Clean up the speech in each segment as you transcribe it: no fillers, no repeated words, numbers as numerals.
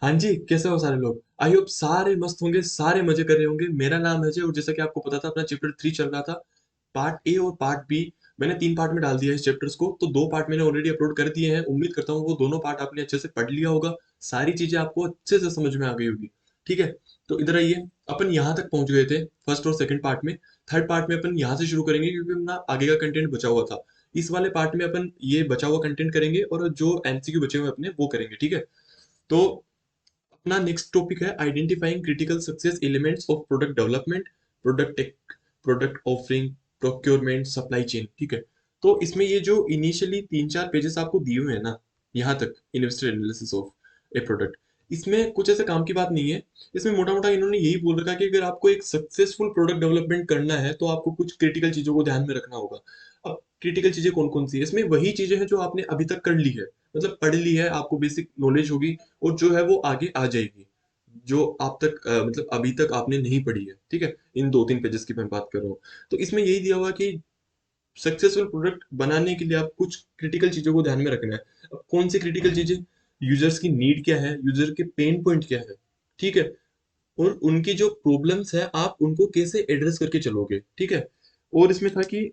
हाँ जी, कैसे हो सारे लोग? आई होप सारे मस्त होंगे, सारे मज़े कर रहे होंगे। मेरा नाम है अजय और जैसा कि आपको पता था अपना चैप्टर 3 चल रहा था। पार्ट ए और पार्ट बी मैंने 3 पार्ट में डाल दिया है इस चैप्टर्स को, तो 2 पार्ट मैंने ऑलरेडी अपलोड कर दिए हैं। उम्मीद करता हूँ वो दोनों पार्ट आपने अच्छे से पढ़ लिया होगा। सारी चीज़ें आपको अच्छे से समझ में आ गई होगी। ठीक है? तो इधर आइए, अपन यहाँ तक पहुँच गए थे फर्स्ट और सेकंड पार्ट में। थर्ड पार्ट में अपन यहाँ से शुरू करेंगे क्योंकि अपना आगे का कंटेंट बचा हुआ था। इस वाले पार्ट में अपन ये बचा हुआ कंटेंट करेंगे और जो एमसीक्यू बचे हुए हैं अपने वो करेंगे, ठीक है? तो अपना नेक्स्ट टॉपिक है identifying critical success elements of product development, product tech, product offering, procurement, supply chain. ठीक है, तो इसमें ये जो इनिशियली 3-4 पेजेस आपको दिए हुए हैं ना, यहाँ तक investor analysis of a product, इसमें कुछ ऐसे काम की बात नहीं है। इसमें मोटा मोटा इन्होंने यही बोल रखा है कि अगर आपको एक सक्सेसफुल प्रोडक्ट डेवलपमेंट करना है तो आपको कुछ क्रिटिकल चीजों को ध्यान में रखना होगा। अब क्रिटिकल चीजें कौन कौन सी है, इसमें वही चीजें हैं जो आपने अभी तक कर ली है, मतलब पढ़ ली है, आपको बेसिक नॉलेज होगी और जो है वो आगे आ जाएगी, जो आप तक मतलब अभी तक आपने नहीं पढ़ी है। ठीक है, इन 2-3 पेजेस की मैं बात कर रहा हूँ। तो इसमें यही दिया हुआ कि सक्सेसफुल प्रोडक्ट बनाने के लिए आप कुछ क्रिटिकल चीजों को ध्यान में रखना है। अब कौन सी क्रिटिकल चीजें? यूजर्स की नीड क्या है, यूजर के पेन पॉइंट क्या है, ठीक है, और उनकी जो प्रॉब्लम्स है आप उनको कैसे एड्रेस करके चलोगे। ठीक है, और इसमें था कि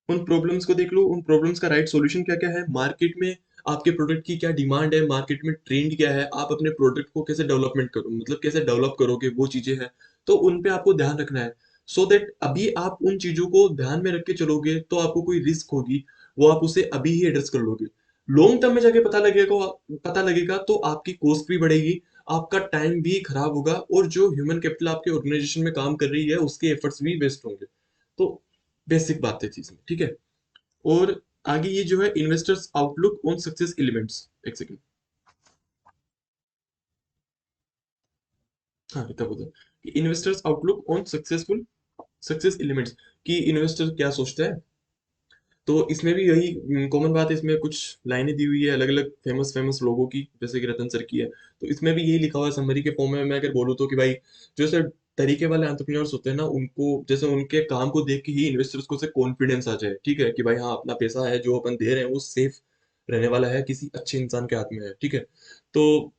उन प्रॉब्लम्स को देख लो, उन प्रॉब्लम्स का राइट सॉल्यूशन क्या क्या है, मार्केट में आपके प्रोडक्ट की क्या डिमांड है, मार्केट में ट्रेंड क्या है, आप अपने प्रोडक्ट को कैसे डेवलपमेंट करो, मतलब कैसे डेवलप करोगे, वो चीजें हैं। तो उन पे आपको ध्यान रखना है, सो दैट अभी आप उन चीजों को ध्यान में रख के चलोगे तो आपको कोई रिस्क होगी वो आप उसे अभी ही एड्रेस कर लोगे। लॉन्ग टर्म में जाके पता लगेगा तो आपकी कॉस्ट भी बढ़ेगी, आपका टाइम भी खराब होगा और जो ह्यूमन कैपिटल आपके ऑर्गेनाइजेशन में काम कर रही है उसके एफर्ट्स भी वेस्ट होंगे। तो बेसिक बात है चीज में, ठीक है। और आगे ये जो है investors outlook on success elements, एक सेकंड। हाँ, इतना बोलते कि investors outlook on successful success elements, कि इन्वेस्टर क्या सोचता है। तो इसमें भी यही कॉमन बात है, इसमें कुछ लाइनें दी हुई है अलग अलग फेमस फेमस लोगों की, जैसे कि रतन सर की है। तो इसमें भी यही लिखा हुआ है समरी के फॉर्म में, मैं अगर बोलूँ तो कि भाई जो सर तरीके वाले एंटरप्रेन्योर्स होते हैं ना, उनको जैसे उनके काम को देख के ही इन्वेस्टर्स को से कॉन्फिडेंस आ जाए, ठीक है, कि भाई हाँ अपना पैसा है जो अपन दे रहे हैं वो सेफ रहने वाला है, किसी अच्छे इंसान के हाथ में है। ठीक है, तो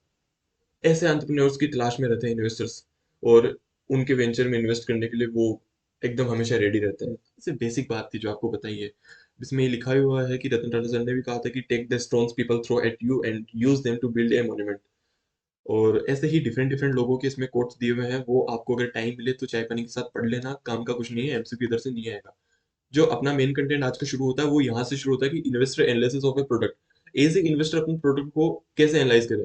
ऐसे एंटरप्रेन्योर्स की तलाश में रहते हैं इन्वेस्टर्स, और उनके वेंचर में इन्वेस्ट करने के लिए वो एकदम हमेशा रेडी रहते हैं। इससे बेसिक बात थी जो आपको बताइए। इसमें ये लिखा हुआ है कि रतन टाटा सर ने भी कहा था कि take the stones people throw at you and use them to build a monument. और ऐसे ही डिफरेंट डिफरेंट लोगों के इसमें कोट्स दिए हुए हैं, वो आपको अगर टाइम मिले तो चाय पानी के साथ पढ़ लेना, काम का कुछ नहीं है, एमसीक्यू इधर से नहीं आएगा। जो अपना मेन कंटेंट आज का शुरू होता है वो यहाँ से शुरू होता है कि investor analysis of a product. As a investor अपने प्रोडक्ट को कैसे एनालाइज करें।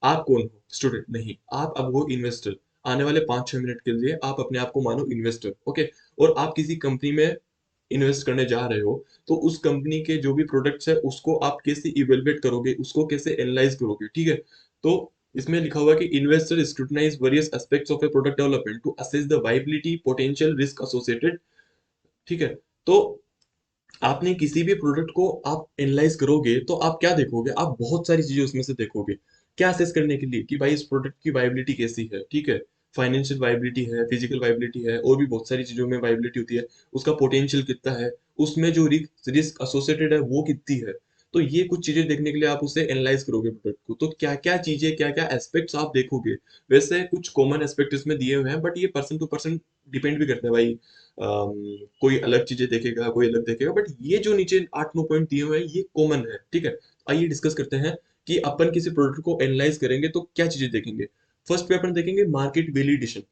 आप कौन हो? स्टूडेंट नहीं, आप अब हो इन्वेस्टर। आने वाले 5-6 मिनट के लिए आप अपने आप को मानो इन्वेस्टर, ओके। और आप किसी कंपनी में इन्वेस्ट करने जा रहे हो, तो उस कंपनी के जो भी प्रोडक्ट्स है उसको आप कैसे इवेलुएट करोगे, उसको कैसे एनालाइज करोगे, ठीक है। तो इसमें लिखा हुआ है कि investor scrutinise various aspects of a product development to assess the viability potential risk associated. ठीक है, तो आपने किसी भी प्रोडक्ट को आप एनालाइज करोगे तो आप क्या देखोगे, आप बहुत सारी चीजें उसमें से देखोगे। क्या असेस करने के लिए कि भाई इस प्रोडक्ट की वाइबिलिटी कैसी है, ठीक है, फाइनेंशियल वाइबिलिटी है, फिजिकल वाइबिलिटी है, और भी बहुत सारी चीजों में वाइबिलिटी होती है। उसका पोटेंशियल कितना है, उसमें जो रिस्क रिस्क एसोसिएटेड है वो कितनी है। तो ये कुछ चीजें देखने के लिए आप उसे एनालाइज करोगे प्रोडक्ट को, तो क्या क्या चीजें, क्या क्या एस्पेक्ट्स आप देखोगे। वैसे कुछ कॉमन एस्पेक्ट इसमें दिए हुए हैं, बट ये पर्सन टू पर्सन डिपेंड भी करता है भाई। कोई अलग चीजें देखेगा, कोई अलग देखेगा, बट ये जो नीचे 8-9 पॉइंट दिए हुए हैं ये कॉमन है, ठीक है। आइए डिस्कस करते हैं कि अपन किसी प्रोडक्ट को एनालाइज करेंगे तो क्या चीजें देखेंगे। फर्स्ट पे अपन देखेंगे मार्केट वैलिडेशन,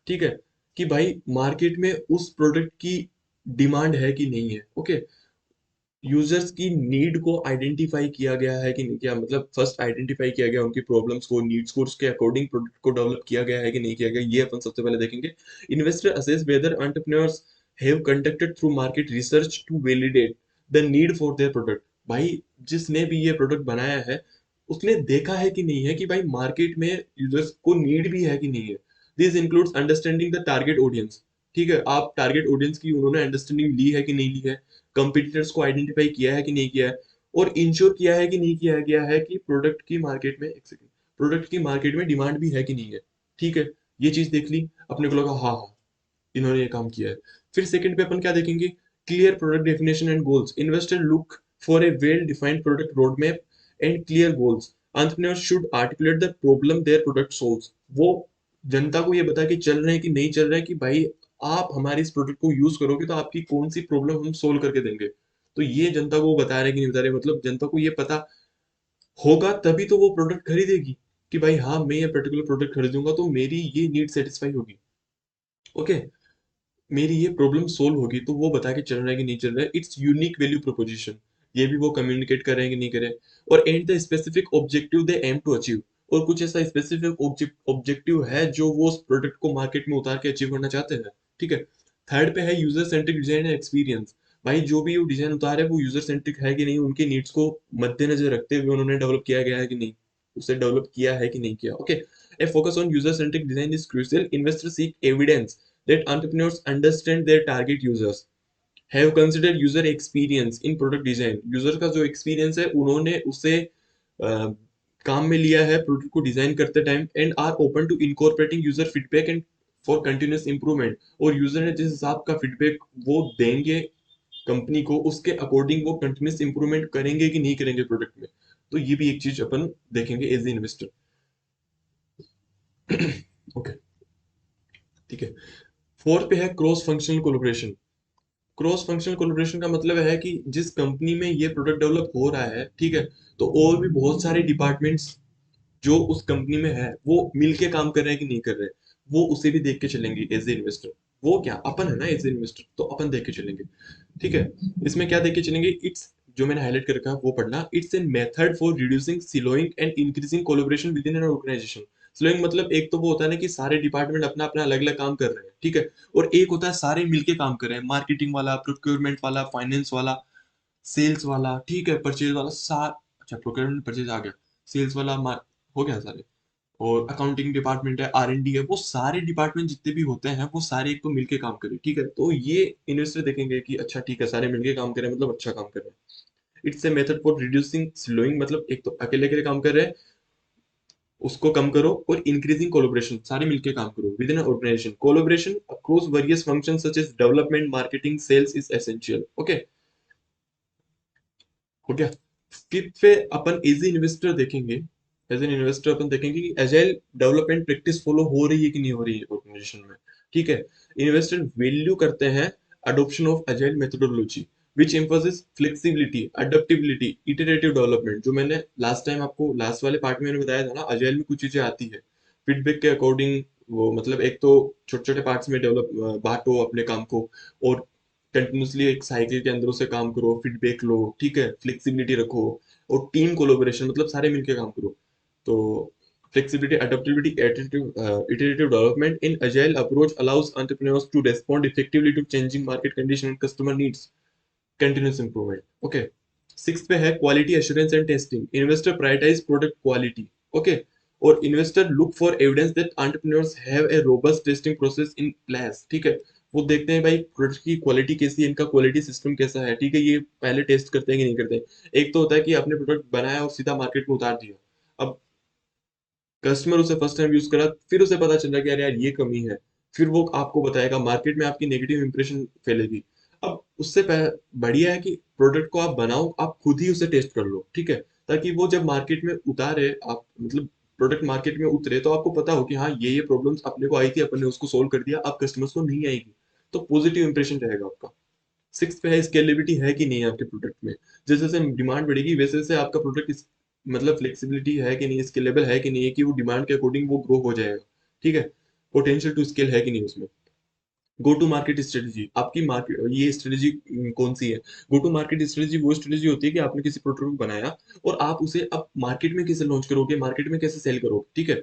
ठीक है, कि भाई मार्केट में उस प्रोडक्ट की डिमांड है कि नहीं है, ओके। यूजर्स की नीड को आइडेंटिफाई किया गया है कि नहीं किया, मतलब फर्स्ट आइडेंटिफाई किया गया उनकी प्रॉब्लम्स को, नीड्स को, उसके अकॉर्डिंग प्रोडक्ट को डेवलप किया गया है कि नहीं किया गया, ये अपन सबसे पहले देखेंगे। Investor assess whether entrepreneurs have conducted through market research to validate the need for their product. भाई जिसने भी ये प्रोडक्ट बनाया है उसने देखा है कि नहीं है कि भाई मार्केट में यूजर्स को नीड भी है कि नहीं है। This includes understanding the target audience, ठीक है, आप टारगेट ऑडियंस की उन्होंने अंडरस्टैंडिंग ली है कि नहीं ली है, कंपटीटर्स को आइडेंटिफाई किया है कि नहीं किया है, और इंश्योर किया है कि नहीं किया गया है कि प्रोडक्ट की मार्केट में, एक सेकंड, प्रोडक्ट की मार्केट में डिमांड भी है कि नहीं है। ठीक है, ये चीज देख ली, अपने को लगा हाँ हाँ इन्होंने ये काम किया है। फिर सेकंड पे अपन क्या देखेंगे, clear product definition and goals. Investor look for a well defined product road map and clear goals. Entrepreneur should articulate the problem their product solves. वो जनता को ये बता के चल रहे हैं कि नहीं चल रहे हैं कि भाई आप हमारे इस प्रोडक्ट को यूज करोगे तो आपकी कौन सी प्रॉब्लम हम सोल्व करके देंगे। तो ये जनता को वो बता रहे हैं कि नहीं बता रहे, मतलब जनता को ये पता होगा तभी तो वो प्रोडक्ट खरीदेगी कि भाई हाँ मैं ये पर्टिकुलर प्रोडक्ट खरीदूंगा तो मेरी ये नीड सेटिस्फाई होगी। ओके, मेरी ये प्रॉब्लम सोल्व होगी, तो वो बता के चल रहा है कि नहीं चल रहा है, इट्स यूनिक वैल्यू प्रोपोजिशन। ये भी वो कम्युनिकेट कर रहे हैं कि नहीं करें। और and the specific objective they aim to achieve, और कुछ ऐसा स्पेसिफिक ऑब्जेक्टिव है जो वो उस प्रोडक्ट को मार्केट में उतार के अचीव करना चाहते हैं। ठीक है। थर्ड पे है user centric design and experience. भाई जो भी वो डिजाइन उतारे वो यूजर सेंट्रिक है कि नहीं, उनके नीड्स को मद्देनजर रखते हुए उन्होंने डेवलप किया गया है कि नहीं, उसे डेवलप किया है कि नहीं किया। Okay, A focus on user centric design is crucial. Investor seek evidence that entrepreneurs understand their target users, have considered user experience in product design। User का जो एक्सपीरियंस है उन्होंने उसे काम में लिया है प्रोडक्ट को डिजाइन करते time, and are open to incorporating user feedback and for continuous improvement. और यूजर ने जिस हिसाब का फीडबैक वो देंगे कंपनी को उसके अकॉर्डिंग वो कंटिन्यूस इंप्रूवमेंट करेंगे कि नहीं करेंगे प्रोडक्ट में। तो ये भी एक चीज अपन देखेंगे एज ए इन्वेस्टर। ओके, ठीक है। फोर्थ पे है cross functional collaboration. Cross functional collaboration का मतलब है कि जिस कंपनी में ये प्रोडक्ट डेवलप हो रहा है, ठीक है, तो और भी बहुत सारे डिपार्टमेंट्स जो उस कंपनी में है वो मिलके काम कर रहे हैं कि नहीं कर रहे, वो उसे भी देख के चलेंगे एज ए इन्वेस्टर। वो क्या अपन है ना एज ए इन्वेस्टर, तो अपन देख के चलेंगे। ठीक है। इसमें क्या देख के चलेंगे, इट्स जो मैंने हाईलाइट कर रखा है वो पढ़ना, it's an method for reducing slowing and increasing collaboration within an organisation. Slowing मतलब एक तो वो होता है ना कि सारे डिपार्टमेंट अपना अपना अलग अलग काम कर रहे हैं, ठीक है, और एक होता है सारे मिलके काम कर रहे हैं, मार्केटिंग वाला, प्रोक्योरमेंट वाला, फाइनेंस वाला, सेल्स वाला, ठीक है, परचेज वाला, अच्छा प्रोक्योरमेंट परचेज आ गया, सेल्स वाला हो गया सारे, और अकाउंटिंग डिपार्टमेंट है, R&D है, वो सारे डिपार्टमेंट जितने भी होते हैं वो सारे एक तो मिलके काम करें। ठीक है, तो ये इन्वेस्टर देखेंगे कि अच्छा ठीक है सारे मिलके काम करें मतलब अच्छा काम कर रहे हैं। It's a method for reducing slowing, मतलब एक तो अकेले अकेले काम कर रहे हैं उसको कम करो, और इंक्रीजिंग कोलैबोरेशन सारे मिलके काम करो within organisation. Collaboration across various function such as development, marketing, sales is essential. Okay, हो गया। फिफ्थ पे अपन एज ए इन्वेस्टर देखेंगे, एज एन इन्वेस्टर अपन देखेंगे कि एजाइल डेवलपमेंट प्रैक्टिस फॉलो हो रही है कि नहीं हो रही है ऑर्गेनाइजेशन में। ठीक है। इन्वेस्टर वैल्यू करते हैं adoption of agile methodology which emphasis flexibility, adaptability, iterative development. जो मैंने लास्ट टाइम आपको लास्ट वाले पार्ट में मैंने बताया था ना, अजाइल में कुछ चीजें आती है फीडबैक के अकॉर्डिंग, वो मतलब एक तो छोटे छोटे पार्ट्स में डेवलप बांटो अपने काम को, और कंटिन्यूसली एक साइकिल के अंदर उसे काम करो, फीडबैक लो, ठीक है, फ्लेक्सिबिलिटी रखो, और टीम कोलोबरेशन मतलब सारे मिलके काम करो। तो flexibility, adaptability, iterative development in agile approach allows entrepreneurs to respond effectively to changing market condition and customer needs, continuous improvement। Okay, six पे है quality assurance and testing. Investor prioritise product quality. Okay, और investor look for evidence that entrepreneurs have a robust testing process in place. ठीक है, वो देखते हैं भाई product की क्वालिटी कैसी है, इनका क्वालिटी सिस्टम कैसा है, ठीक है, ये पहले टेस्ट करते हैं कि नहीं करते। एक तो होता है कि आपने प्रोडक्ट बनाया और सीधा मार्केट में उतार दिया, अब कस्टमर उसे फर्स्ट टाइम यूज करा, फिर उसे पता चल रहा कि यार यार ये कमी है, फिर वो आपको बताएगा, मार्केट में आपकी नेगेटिव इंप्रेशन फैलेगी। अब उससे बढ़िया है कि प्रोडक्ट को आप बनाओ, आप खुद ही उसे टेस्ट कर लो, ठीक है, ताकि वो जब मार्केट में उतारे आप, मतलब प्रोडक्ट मार्केट में उतरे तो आपको पता हो कि हाँ ये प्रॉब्लम्स अपने को आई थी, अपन ने उसको सोल्व कर दिया, अब कस्टमर्स को नहीं आएगी, तो पॉजिटिव इंप्रेशन रहेगा आपका। सिक्स पे है स्केलेबिलिटी है कि नहीं है आपके प्रोडक्ट में। जैसे जैसे डिमांड बढ़ेगी वैसे वैसे आपका प्रोडक्ट मतलब फ्लेक्सिबिलिटी है कि नहीं, स्केलेबल है कि नहीं है, कि वो डिमांड के अकॉर्डिंग वो ग्रो हो जाएगा। ठीक है, पोटेंशियल टू स्केल है कि नहीं उसमें। गो टू मार्केट स्ट्रेटजी, आपकी मार्केट ये स्ट्रेटजी कौन सी है। गो टू मार्केट स्ट्रेटजी वो स्ट्रेटजी होती है कि आपने किसी प्रोडक्ट को बनाया और आप उसे अब मार्केट में कैसे लॉन्च करोगे, मार्केट में कैसे सेल करोगे। ठीक है,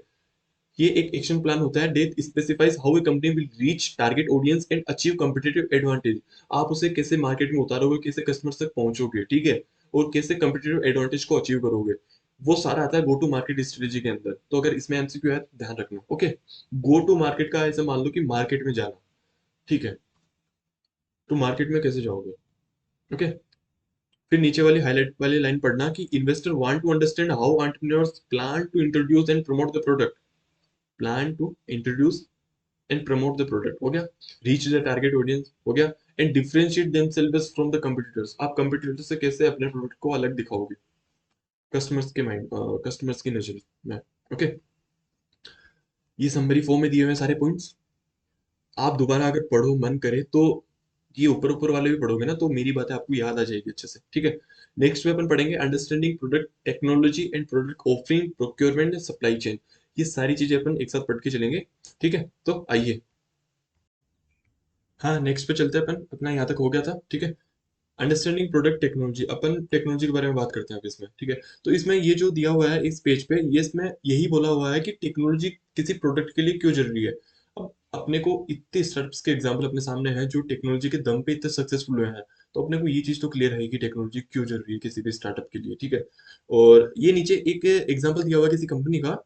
ये एक एक्शन प्लान होता है that specifies how a company will reach target audience and achieve competitive advantage. आप उसे कैसे मार्केट में उतारोगे, कैसे कस्टमर तक पहुंचोगे, ठीक है, और कैसे कम्पिटिटिव एडवांटेज को अचीव करोगे, वो सारा आता है गो टू मार्केट स्ट्रेटजी के अंदर। तो अगर इसमें एमसीक्यू है तो ध्यान रखना। ओके, गो टू मार्केट का ऐसे मान लो कि मार्केट में जाना, ठीक है, तो मार्केट में कैसे जाओगे। ओके, फिर नीचे वाली हाईलाइट वाली लाइन पढ़ना कि investor want to understand how entrepreneurs plan to introduce and promote the product, plan to introduce and promote the product, हो गया, रीच द टारगेट ऑडियंस, हो गया, and differentiate themselves from the competitors, आप competitor से कैसे अपने product को अलग दिखाओगे। कस्टमर्स के माइंड, कस्टमर्स की नजर में। ओके, ये समरी फॉर्म में दिए हुए हैं सारे पॉइंट्स। आप दोबारा अगर पढ़ो मन करे तो ये ऊपर ऊपर वाले भी पढ़ोगे ना तो मेरी बातें आपको याद आ जाएगी अच्छे से, ठीक है। नेक्स्ट में अपन पढ़ेंगे understanding product technology and product offering procurement and supply chain. ये सारी चीजें अपन एक साथ पढ़ के चलेंगे, ठीक है। तो आइए, हाँ नेक्स्ट पे चलते हैं अपन, अपना यहाँ तक हो गया था, ठीक है। अंडरस्टैंडिंग प्रोडक्ट टेक्नोलॉजी, अपन टेक्नोलॉजी के बारे में बात करते हैं अब इसमें, ठीक है। तो इसमें ये जो दिया हुआ है इस पेज पे, ये इसमें यही बोला हुआ है कि टेक्नोलॉजी किसी प्रोडक्ट के लिए क्यों जरूरी है। अब अपने को इतने स्टार्टअप्स के एग्जांपल अपने सामने हैं जो टेक्नोलॉजी के दम पे इतने सक्सेसफुल हुए हैं, तो अपने को ये चीज तो क्लियर है कि टेक्नोलॉजी क्यों जरूरी है किसी भी स्टार्टअप के लिए, ठीक है। और ये नीचे एक एग्जांपल दिया हुआ है किसी कंपनी का,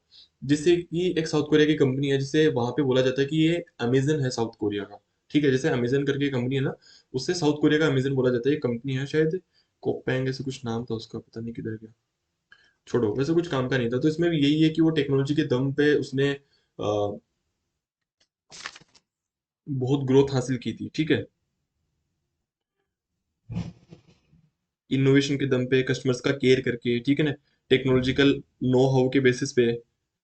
जिससे कि एक साउथ कोरिया की कंपनी है, जिसे वहां पे बोला जाता है कि ये अमेजन है साउथ कोरिया का, ठीक है। जैसे अमेजन करके कंपनी है ना, उससे साउथ कोरिया का अमेजन बोला जाता है। ये कंपनी है शायद कोपैंग ऐसे कुछ नाम था उसका, पता नहीं किधर गया, छोड़ो, वैसे कुछ काम का नहीं था। तो इसमें भी यही है कि वो टेक्नोलॉजी के दम पे उसने बहुत ग्रोथ हासिल की थी, ठीक है। इनोवेशन के दम पे, कस्टमर्स का केयर करके, ठीक है ना, टेक्नोलॉजिकल नो हाउ के बेसिस पे।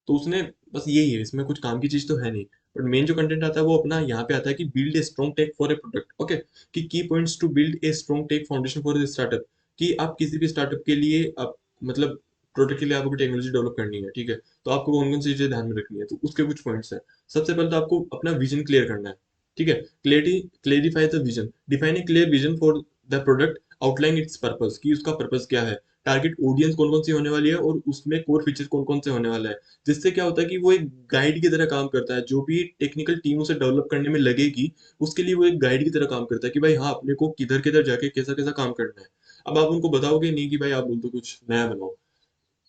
तो उसने, बस यही है, इसमें कुछ काम की चीज तो है नहीं। बट मेन जो कंटेंट आता है वो अपना यहाँ पे आता है कि build a strong tech for a product, okay. कि key points to build a strong tech foundation for a startup. कि आप किसी भी स्टार्टअप के लिए, आप मतलब प्रोडक्ट के लिए आपको टेक्नोलॉजी डेवलप करनी है, ठीक है। तो आपको कौन कौन सी चीजें ध्यान में रखनी है, तो उसके कुछ पॉइंट्स हैं। सबसे पहले तो आपको अपना विजन क्लियर करना है, ठीक है। Clarity, clarify the vision, define a clear vision for the product, outline it's purpose, कि उसका पर्पस क्या है, टारगेट ऑडियंस कौन कौन सी होने वाली है, और उसमें कोर फीचर कौन कौन से होने वाला है। जिससे क्या होता है कि वो एक गाइड की तरह काम करता है, जो भी टेक्निकल टीम उसे डेवलप करने में लगेगी, उसके लिए वो एक गाइड की तरह काम करता है कि भाई हाँ, अपने को किधर किधर जाके कैसा कैसा काम करना है। अब आप उनको बताओगे नहीं कि भाई आप बोल दो कुछ नया बनाओ,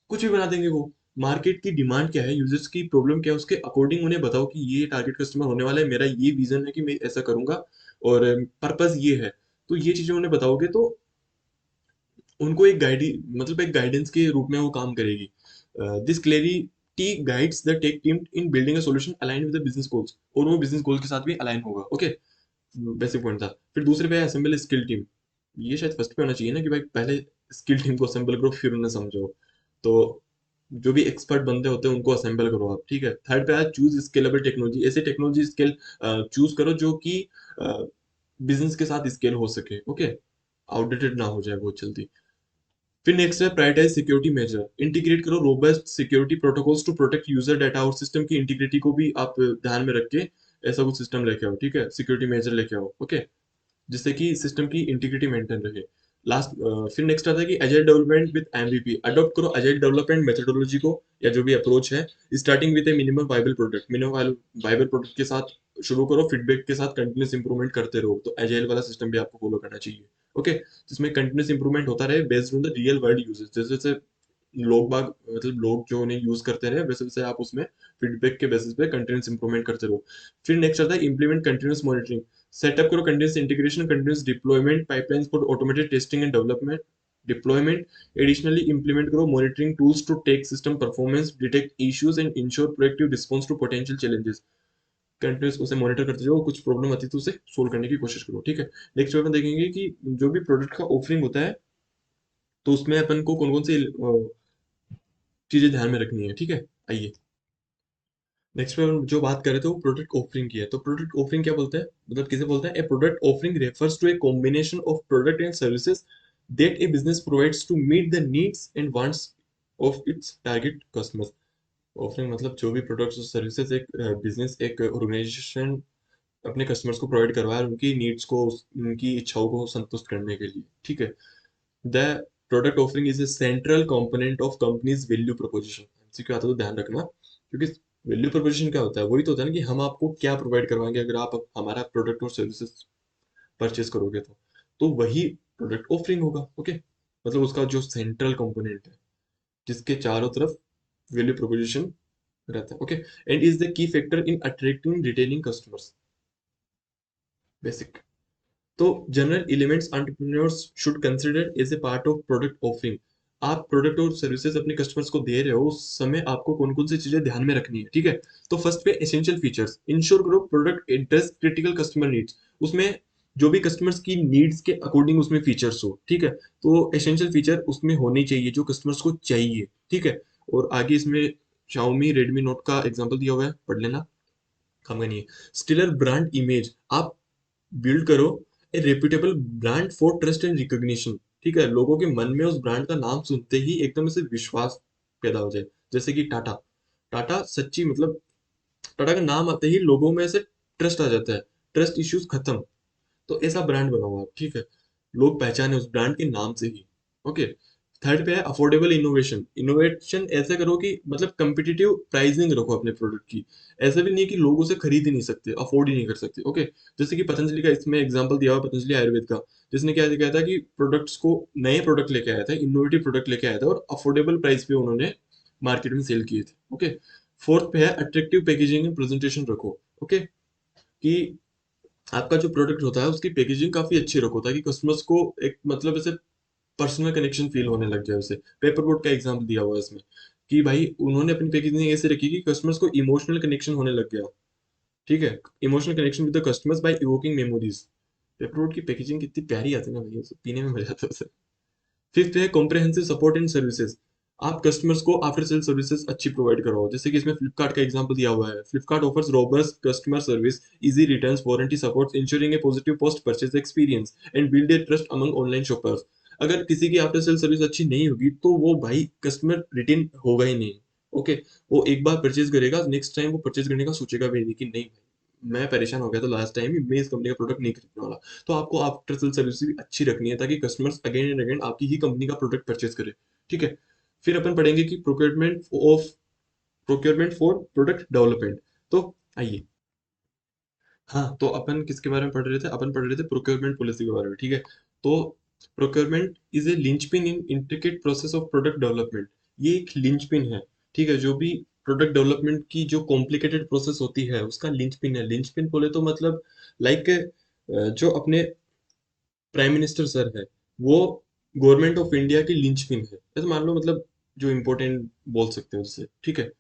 कुछ भी बना देंगे वो। मार्केट की डिमांड क्या है, यूजर्स की प्रॉब्लम क्या है, उसके अकॉर्डिंग उन्हें बताओ कि ये टारगेट कस्टमर होने वाला है, मेरा ये विजन है कि मैं ऐसा करूंगा, और पर्पस ये है। तो ये चीजें उन्हें बताओगे तो उनको एक गाइड, मतलब एक गाइडेंस के रूप में वो काम करेगी। This clarity guides the tech team in building a solution align with the business goals, और वो बिजनेस गोल के साथ भी अलाइन होगा, ओके। बेसिक पॉइंट था। फिर दूसरे पे असेंबल स्किल टीम। ये शायद फर्स्ट पे होना चाहिए ना, कि भाई पहले स्किल टीम को असेंबल करो फिर उन्हें समझो। तो जो भी एक्सपर्ट बंदे होते हैं उनको असेंबल करो आप, ठीक है। थर्ड पे आया चूज स्केलेबल टेक्नोलॉजी, ऐसे टेक्नोलॉजी स्केल चूज करो जो कि बिजनेस के साथ स्केल हो सके, ओके, आउटडेटेड ना हो जाए बहुत जल्दी। फिर नेक्स्ट है प्रायोरिटाइज सिक्योरिटी मेजर, इंटीग्रेट करो robust security protocols to protect user data, और सिस्टम की इंटीग्रिटी को भी आप ध्यान में रख के ऐसा कुछ सिस्टम लेके आओ, ठीक है, सिक्योरिटी मेजर लेके आओ, ओके, जिससे कि सिस्टम की इंटीग्रिटी मेंटेन रहे। लास्ट, फिर नेक्स्ट आता है कि agile development with MVP, adopt करो एजाइल डेवलपमेंट मेथोडोलॉजी को, या जो भी अप्रोच है, starting with A minimum viable product, minimum viable product के साथ शुरू करो, फीडबैक के साथ कंटिन्यूस इंप्रूवमेंट करते रहो। तो एजाइल वाला सिस्टम भी आपको फॉलो करना चाहिए, ओके, जिसमें कंटिन्यूस इंप्रूवमेंट होता रहे based on the real world uses. जैसे जैसे लोग बाग, मतलब लोग जो उन्हें यूज करते रहे, वैसे वैसे आप उसमें फीडबैक के बेसिस पे कंटिन्यूस इंप्रूवमेंट करते रहो। फिर नेक्स्ट आता है इंप्लीमेंट कंटिन्यूस मॉनिटरिंग, सेटअप करो continuous integration, continuous deployment pipelines for automated testing and development deployment. Additionally implement करो monitoring tools to take system performance, detect issues and ensure proactive response to potential challenges. Continuous उसे monitor करते जाओ, कुछ problem आती है तो उसे solve करने की कोशिश करो, ठीक है। नेक्स्ट अपन देखेंगे कि जो भी प्रोडक्ट का ऑफरिंग होता है, तो उसमें अपन को कौन कौन सी चीजें ध्यान में रखनी है, ठीक है। आइए, नेक्स्ट में हम जो बात कर रहे थे वो प्रोडक्ट ऑफरिंग की है। तो प्रोडक्ट ऑफरिंग क्या बोलते हैं, मतलब किसे बोलते हैं, a product offering refers to a combination of product and services that a business provides to meet the needs and wants of its target customers. Offering मतलब जो भी प्रोडक्ट्स और सर्विसेज एक बिजनेस, एक ऑर्गेनाइजेशन अपने कस्टमर्स को provide करवा रहा है, उनकी नीड्स को, उनकी इच्छाओं को संतुष्ट करने के लिए, ठीक है। The product offering is a central component of companies value proposition. MCQ आता है तो ध्यान रखना, क्योंकि वैल्यू प्रोपोजिशन क्या होता है, वही तो होता है ना कि हम आपको क्या प्रोवाइड करवाएंगे अगर आप हमारा प्रोडक्ट और सर्विसेज परचेज करोगे तो वही प्रोडक्ट ऑफरिंग होगा, ओके। मतलब उसका जो सेंट्रल कंपोनेंट है, जिसके चारों तरफ वैल्यू प्रोपोजिशन रहता है, okay. And is the key factor in attracting retaining customers, basic. तो general elements entrepreneurs should consider as a part of product offering. आप प्रोडक्ट और सर्विसेज अपने कस्टमर्स को दे रहे हो, उस समय आपको कौन कौन सी चीजें ध्यान में रखनी है, ठीक है। तो फर्स्ट पे एसेंशियल फीचर्स, इंश्योर करो product address critical customer needs. उसमें जो भी कस्टमर्स की नीड्स के अकॉर्डिंग उसमें फीचर्स हो, ठीक है। तो एसेंशियल फीचर उसमें होने चाहिए जो कस्टमर्स को चाहिए, ठीक है। और आगे इसमें Xiaomi Redmi Note का एग्जांपल दिया हुआ है, पढ़ लेना, काम का नहीं है। स्टिलर ब्रांड इमेज आप बिल्ड करो, a reputable brand for trust and recognition, ठीक है। लोगों के मन में उस ब्रांड का नाम सुनते ही एकदम से विश्वास पैदा हो जाए। जैसे कि टाटा, टाटा सच्ची मतलब टाटा का नाम आते ही लोगों में से ट्रस्ट आ जाता है, ट्रस्ट इश्यूज खत्म। तो ऐसा ब्रांड बनाओ आप, ठीक है। लोग पहचाने उस ब्रांड के नाम से ही। ओके। थर्ड पे है अफोर्डेबल इनोवेशन। इनोवेशन ऐसे करो कि मतलब कंपिटिटिव प्राइसिंग रखो अपने प्रोडक्ट की। ऐसा भी नहीं कि लोग उसे खरीद ही नहीं सकते, अफोर्ड ही नहीं कर सकते। ओके। जैसे कि पतंजलि का इसमें एग्जांपल दिया हुआ, पतंजलि आयुर्वेद का, जिसने क्या किया था कि प्रोडक्ट्स को, नए प्रोडक्ट लेके आया था, इनोवेटिव प्रोडक्ट लेके आया था और अफोर्डेबल प्राइस पे उन्होंने मार्केट में सेल किए थे। ओके। फोर्थ पे है अट्रैक्टिव पैकेजिंग एंड प्रेजेंटेशन रखो। ओके। कि आपका जो प्रोडक्ट होता है उसकी पैकेजिंग काफी अच्छी रखो ताकि कस्टमर्स को एक मतलब ऐसे पर्सनल कनेक्शन फील होने लग जाए उसे। पेपर बोट का एग्जाम्पल दिया हुआ है इसमें कि भाई उन्होंने अपनी पैकेजिंग ऐसे रखी कि कस्टमर्स को इमोशनल कनेक्शन होने लग गया, ठीक है। Emotional connection with the customers by evoking memories. Paper boat की पैकेजिंग कितनी प्यारी आती है ना भाई, उसे पीने में मजा आता है उसे। फिफ्थ है कॉम्प्रहेंसिव सपोर्ट एंड सर्विसेज। आप कस्टमर्स को आफ्टर सेल सर्विसेज अच्छी प्रोवाइड करो, जैसे कि इसमें फ्लिपकार्ट का एग्जांपल दिया हुआ है। Flipkart offers robust customer service, easy returns, warranty support, ensuring A positive post purchase experience and build a trust among online shoppers. अगर किसी की आफ्टर सेल सर्विस अच्छी नहीं होगी तो वो भाई कस्टमर रिटेन होगा ही नहीं। ओके। वो एक बार परचेज करेगा, नेक्स्ट टाइम वो परचेज करने का सोचेगा भी नहीं कि नहीं भाई मैं परेशान हो गया था लास्ट टाइम ही, मैं इस कंपनी का प्रोडक्ट नहीं खरीदने वाला। तो आपको आफ्टर सेल सर्विस भी अच्छी रखनी है ताकि कस्टमर्स अगेन एंड अगेन आपकी ही कंपनी का प्रोडक्ट परचेज करे, ठीक है। फिर अपन पढ़ेंगे कि प्रोक्योरमेंट फॉर प्रोडक्ट डेवलपमेंट। तो आइए, हाँ, तो अपन किसके बारे में पढ़ रहे थे, अपन पढ़ रहे थे प्रोक्योरमेंट पॉलिसी के बारे में, ठीक है। तो procurement is A linchpin in intricate process of product development. ये एक लिंचपिन है, ठीक है। जो भी प्रोडक्ट डेवलपमेंट की जो कॉम्प्लिकेटेड प्रोसेस होती है उसका लिंचपिन है। लिंचपिन बोले तो मतलब लाइक जो अपने प्राइम मिनिस्टर सर है, वो गवर्नमेंट ऑफ इंडिया की लिंचपिन है, ऐसे मान लो, मतलब जो इम्पोर्टेंट बोल सकते हो उससे, ठीक है।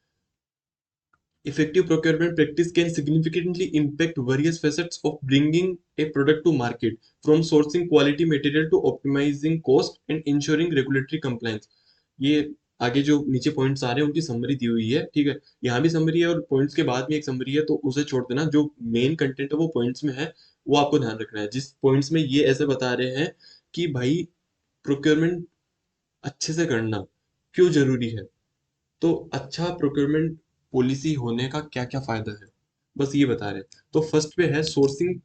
Effective procurement practice can significantly impact various facets of bringing a product to market, from sourcing quality material to optimizing cost and ensuring regulatory compliance. ये आगे जो नीचे पॉइंट्स आ रहे हैं उनकी समरी दी हुई है, ठीक है। यहाँ भी समरी है और पॉइंट्स के बाद में एक समरी है, तो उसे छोड़ देना। जो मेन कंटेंट है वो पॉइंट्स में है, वो आपको ध्यान रखना है। जिस पॉइंट्स में ये ऐसे बता रहे हैं कि भाई प्रोक्योरमेंट अच्छे से करना क्यों जरूरी है, तो अच्छा प्रोक्योरमेंट पॉलिसी होने का क्या क्या फायदा है, बस ये बता रहे हैं। तो फर्स्ट पे है सोर्सिंग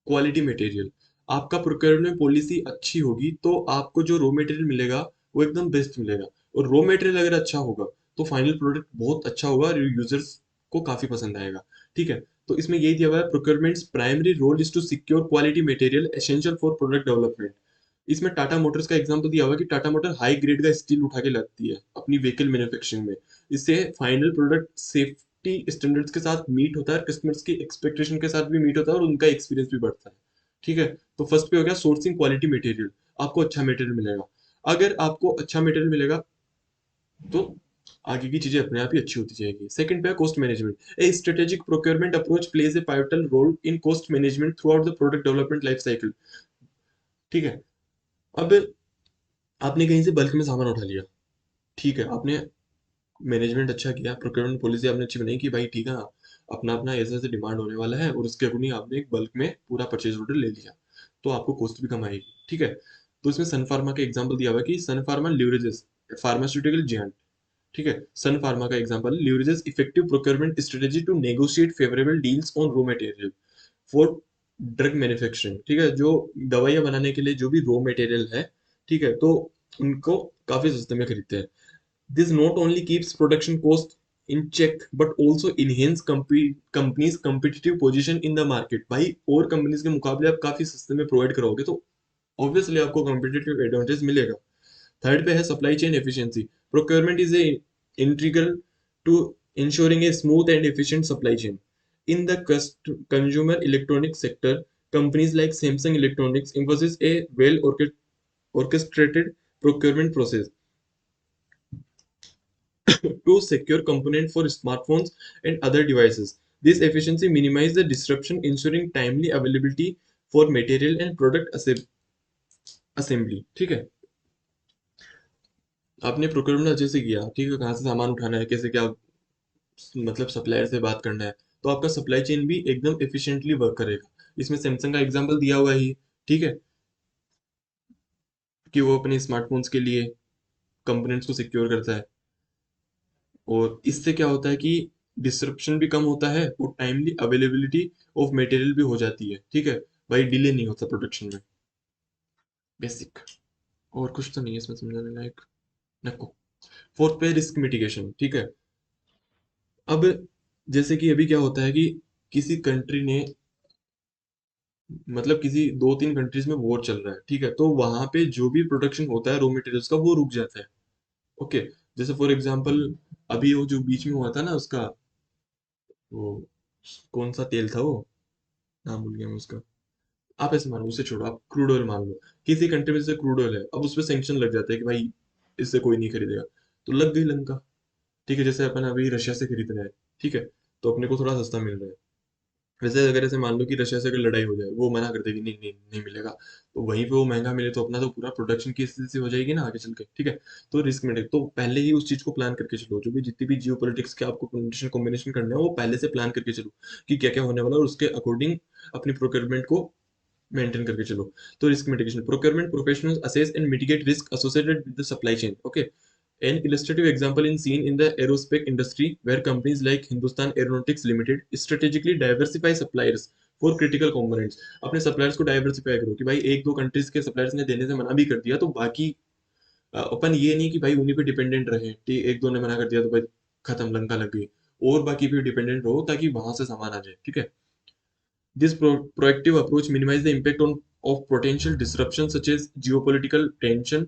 क्वालिटी मटेरियल। आपका प्रोक्योरमेंट पॉलिसी अच्छी होगी तो आपको जो रॉ मटेरियल मिलेगा वो एकदम बेस्ट मिलेगा। और रॉ मटेरियल अगर अच्छा होगा तो फाइनल प्रोडक्ट बहुत अच्छा होगा और यूजर्स को काफी पसंद आएगा, ठीक है। तो इसमें यही दिया हुआ है, procurement's primary role is to secure quality material essential for product development. इसमें टाटा मोटर्स का एग्जांपल दिया हुआ है कि टाटा मोटर हाई ग्रेड का स्टील उठा के लाती है अपनी व्हीकल मैन्युफैक्चरिंग में। इससे फाइनल प्रोडक्ट सेफ्टी स्टैंडर्ड्स के साथ मीट होता है, कस्टमर्स की एक्सपेक्टेशन के साथ भी मीट होता है और उनका एक्सपीरियंस भी बढ़ता है, ठीक है। तो फर्स्ट पे हो गया सोर्सिंग क्वालिटी मटेरियल, आपको अच्छा मटेरियल मिलेगा। अगर आपको अच्छा मटेरियल मिलेगा तो आगे की चीजें अपने आप ही अच्छी होती जाएगी। सेकंड पे है cost management. A strategic procurement approach plays a pivotal role in cost management throughout the product development life cycle, ठीक है। अब आपने कहीं से बल्क में सामान उठा लिया, ठीक है। आपने मैनेजमेंट अच्छा किया, प्रोक्योरमेंट पॉलिसी आपने अच्छी बनाई कि भाई ठीक है, अपना अपना ऐसे ऐसे डिमांड होने वाला है और उसके अकॉर्डिंग आपने एक बल्क में पूरा परचेज ऑर्डर ले लिया, तो आपको कॉस्ट भी कम आएगी, ठीक है। तो इसमें सन फार्मा का एग्जांपल दिया हुआ है कि Sun Pharma leverages pharmaceutical giant, ठीक है। सन फार्मा का example leverages effective procurement strategy to negotiate favourable deals on raw material for drug manufacturing, ठीक है। जो दवाइयां बनाने के लिए जो भी रॉ मटेरियल है, ठीक है, तो उनको काफी सस्ते में खरीदते हैं। This not only keeps production cost in check but also enhance companies competitive position in the market। भाई और कंपनीज के मुकाबले आप काफी सस्ते में प्रोवाइड कराओगे तो ऑब्वियसली आपको कॉम्पिटिटिव एडवांटेज मिलेगा। थर्ड पे है supply chain efficiency. Procurement is a integral to ensuring a smooth and efficient supply chain in the consumer electronics sector। Companies like Samsung Electronics emphasize a well orchestrated procurement process to secure components for smartphones and other devices. This efficiency minimizes the disruption, ensuring timely availability for material and product assembly. ठीक है, आपने procurement अच्छे से किया, ठीक है, कहाँ से सामान उठाना है, कैसे क्या, मतलब सप्लायर से बात करना है, तो आपका सप्लाई चेन भी एकदम एफिशिएंटली वर्क करेगा। इसमें सैमसंग का एग्जांपल दिया हुआ ही, ठीक है, कि वो अपने स्मार्टफोन्स के लिए कंपोनेंट्स को सिक्योर करता है, और इससे क्या होता है कि डिस्रप्शन भी कम होता है और टाइमली अवेलेबिलिटी ऑफ मटेरियल भी हो जाती है। ठीक है भाई, डिले नहीं होता प्रोडक्शन में। बेसिक, और कुछ तो नहीं है इसमें समझाने लायक। नको। फोर्थ पे रिस्क मिटिगेशन। ठीक है, अब जैसे कि अभी क्या होता है कि किसी कंट्री ने, मतलब किसी दो तीन कंट्रीज में वॉर चल रहा है, ठीक है, तो वहां पे जो भी प्रोडक्शन होता है रॉ मटेरियल्स का वो रुक जाता है। ओके, जैसे फॉर एग्जांपल अभी वो जो बीच में हुआ था ना उसका, वो कौन सा तेल था वो, नाम भूल गया मैं उसका। आप ऐसे मान लो, उसे छोड़ो, आप क्रूड ऑयल मान लो, किसी कंट्री में जैसे क्रूड ऑयल है, अब उस पर सैंक्शन लग जाता है कि भाई इससे कोई नहीं खरीदेगा, तो लग गई लंका। ठीक है, जैसे अपन अभी रशिया से खरीद रहे हैं, ठीक है, तो अपने को थोड़ा सस्ता मिल रहा है। वैसे अगर ऐसे मान लो कि रशिया से अगर लड़ाई हो जाए, वो मना कर देगी, नहीं नहीं नहीं मिलेगा, तो वहीं पे वो महंगा मिले, तो अपना तो पूरा प्रोडक्शन की स्थिति हो जाएगी ना आगे चल के। ठीक है, तो रिस्क में तो पहले ही उस चीज को प्लान करके चलो, जो भी जितनी भी जियो पॉलिटिक्स के आपको कंडीशन कॉम्बिनेशन करना है वो पहले से प्लान करके चलो, कि क्या क्या होने वाला है, और उसके अकॉर्डिंग अपनी प्रोक्योरमेंट को मेंटेन करके चलो। तो risk mitigation, procurement professionals assess and mitigate risk associated with the supply chain. Okay, an illustrative example is seen in the aerospace industry, where companies like Hindustan Aeronautics Limited strategically diversify suppliers for critical components. अपने suppliers को diversify करो, कि भाई एक दो countries के suppliers ने देने से मना भी कर दिया, तो बाकी अपन ये नहीं कि भाई उन्हीं पे डिपेंडेंट रहे, ठीक, एक दो ने मना कर दिया तो भाई खत्म, लंका लग गई, और बाकी पे डिपेंडेंट रहो ताकि वहां से सामान आ जाए। ठीक है, this proactive approach minimizes the impact of potential disruptions such as geopolitical tension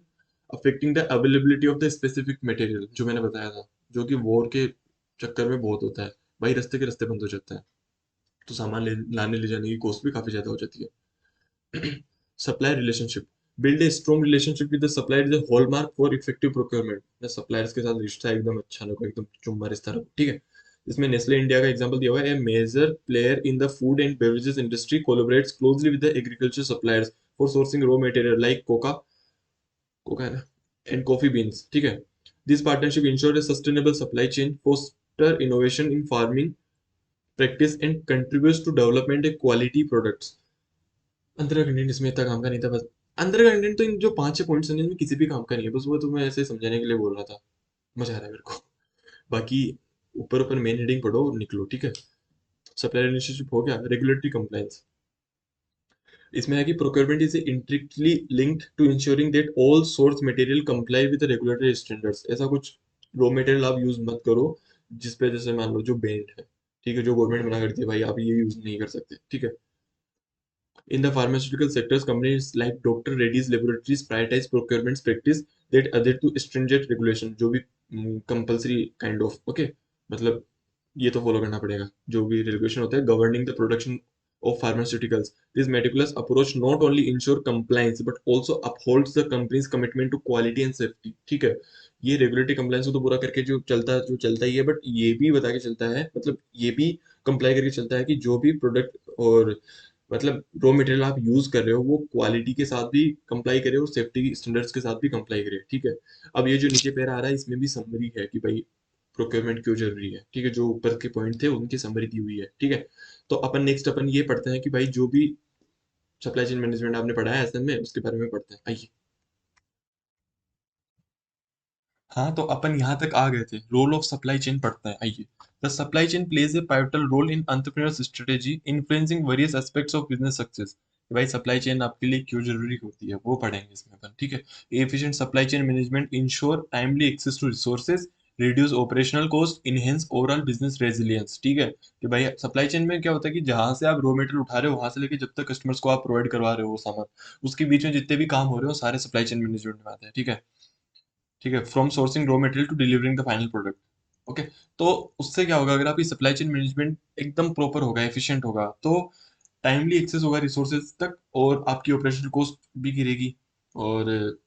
affecting the availability of the specific material, जो मैंने बताया था, जो कि वॉर के चक्कर में बहुत होता है। भाई रास्ते के रास्ते बंद हो जाता है, तो सामान लाने ले जाने की कॉस्ट भी काफी ज्यादा हो जाती है। Supplier relationship, build a strong relationship with the supplier is a hallmark for effective procurement। Suppliers के साथ रिश्ता एकदम अच्छा रखो, एकदम चुम्मा रिश्ता रखो। ठीक है, इसमें नेस्ले इंडिया का एग्जांपल दिया हुआ है, a major player in the food and beverages industry collaborates closely with the agriculture suppliers for sourcing raw material like coca, coca है ना, एंड कॉफी बीन्स। ठीक है, this partnership ensure a sustainable supply chain, foster innovation in farming practice and contributes to development of quality products। अंतरा content इसमें इतना काम का नहीं था बस। अंतरा कंटेंट तो इन जो पांच छह पॉइंट्स हैं इनमें किसी भी काम का नहीं है, बस वो तुम्हें ऐसे समझाने के लिए बोल रहा था। मजा आ रहा है मेरे को। बाकी ऊपर ऊपर मेन हेडिंग पढ़ो और निकलो। ठीक है, सप्लायर रिलेशनशिप हो गया। रेगुलेटरी कंप्लायंस, इसमें है कि procurement is intricately linked to ensuring that all source material comply with regulatory standards. ऐसा कुछ रॉ मटेरियल आप यूज मत करो जिसपे, जैसे मान लो जो बेंड है, ठीक है, जो गवर्नमेंट मना करती है भाई आप ये यूज नहीं कर सकते। ठीक है, in the pharmaceutical sectors, companies like Dr. Reddy's Laboratories prioritize procurement practice that adhere to stringent regulation, जो भी compulsory kind of, okay, मतलब ये तो फॉलो करना पड़ेगा जो भी रेगुलेशन होता है governing the production of pharmaceuticals. This meticulous approach not only ensure compliance but also upholds the company's commitment to quality and safety. ठीक है, ये रेगुलेटरी कंप्लायंस को तो पूरा करके जो चलता ही है, बट ये भी बता के चलता है, मतलब ये भी कंप्लाई करके चलता है कि जो भी प्रोडक्ट और मतलब रॉ मटेरियल आप यूज कर रहे हो वो क्वालिटी के साथ भी कंप्लाई करे और सेफ्टी स्टैंडर्ड्स के साथ भी कंप्लाई करे। ठीक है, अब ये जो नीचे पैरा आ रहा है इसमें भी समरी है कि भाई प्रोक्योरमेंट क्यों जरूरी है। ठीक है, जो ऊपर के पॉइंट थे उनकी समरी दी हुई है। ठीक है, तो अपन नेक्स्ट अपन ये पढ़ते हैं कि भाई जो भी सप्लाई चेन मैनेजमेंट आपने पढ़ा है एसएम में उसके बारे में पढ़ते हैं, आइए। हाँ, तो अपन यहाँ तक आ गए थे, रोल ऑफ सप्लाई चेन पढ़ते हैं, आइए। The supply chain plays a pivotal role in entrepreneurs strategy influencing various aspects of business success. भाई सप्लाई चेन आपके लिए क्यों जरूरी होती है वो पढ़ेंगे इसमें अपन। ठीक है, efficient supply chain management ensure timely access to resources, reduce operational cost, enhance overall business resilience. ठीक है, कि भाई सप्लाई चेन में क्या होता है कि जहां से आप रॉ मटेरियल उठा रहे हो वहां से लेके जब तक कस्टमर्स को आप प्रोवाइड करवा रहे हो वो सामान, उसके बीच में जितने भी काम हो रहे हो सारे सप्लाई चेन मैनेजमेंट में आते हैं। ठीक है, ठीक है, from sourcing raw material to delivering the final product. Okay, तो उससे क्या होगा, अगर आपकी सप्लाई चेन मैनेजमेंट एकदम प्रॉपर होगा, एफिशिएंट होगा, तो टाइमली एक्सेस होगा रिसोर्सेज तक, और आपकी ऑपरेशनल कॉस्ट भी गिरेगी, और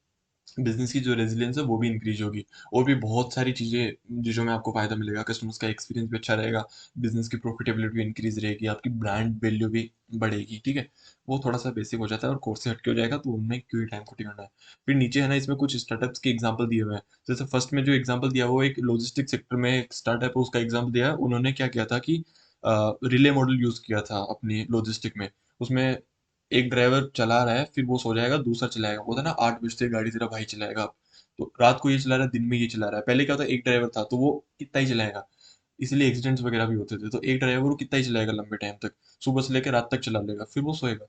बिजनेस की जो रेजिलियंस है वो भी इंक्रीज होगी। और भी बहुत सारी चीज़ें जिसमें में आपको फायदा मिलेगा, कस्टमर्स का एक्सपीरियंस भी अच्छा रहेगा, बिजनेस की प्रॉफिटेबिलिटी भी इंक्रीज रहेगी, आपकी ब्रांड वैल्यू भी बढ़ेगी, ठीक है। वो थोड़ा सा बेसिक हो जाता है और कोर्स से हटके हो जाएगा, तो उनमें क्यों टाइम खोटी करना है। फिर नीचे है ना, इसमें कुछ स्टार्टअप्स के एग्जाम्पल दिए हुए हैं। जैसे फर्स्ट में जो एग्जाम्पल दिया वो एक लॉजिस्टिक सेक्टर में एक स्टार्टअप है, उसका एग्जाम्पल दिया है। उन्होंने क्या किया था कि रिले मॉडल यूज किया था अपनी लॉजिस्टिक में। उसमें एक ड्राइवर चला रहा है, फिर वो सो जाएगा, दूसरा चलाएगा। वो था ना, 8 बजे गाड़ी तेरा भाई चलाएगा। तो रात को ये चला रहा है, दिन में ये चला रहा है। पहले क्या होता, एक ड्राइवर था तो वो कितना ही चलाएगा, इसलिए एक्सीडेंट्स वगैरह भी होते थे। तो एक ड्राइवर वो कितना ही चलाएगा लंबे टाइम तक, सुबह से लेकर रात तक चला लेगा, फिर वो सोएगा।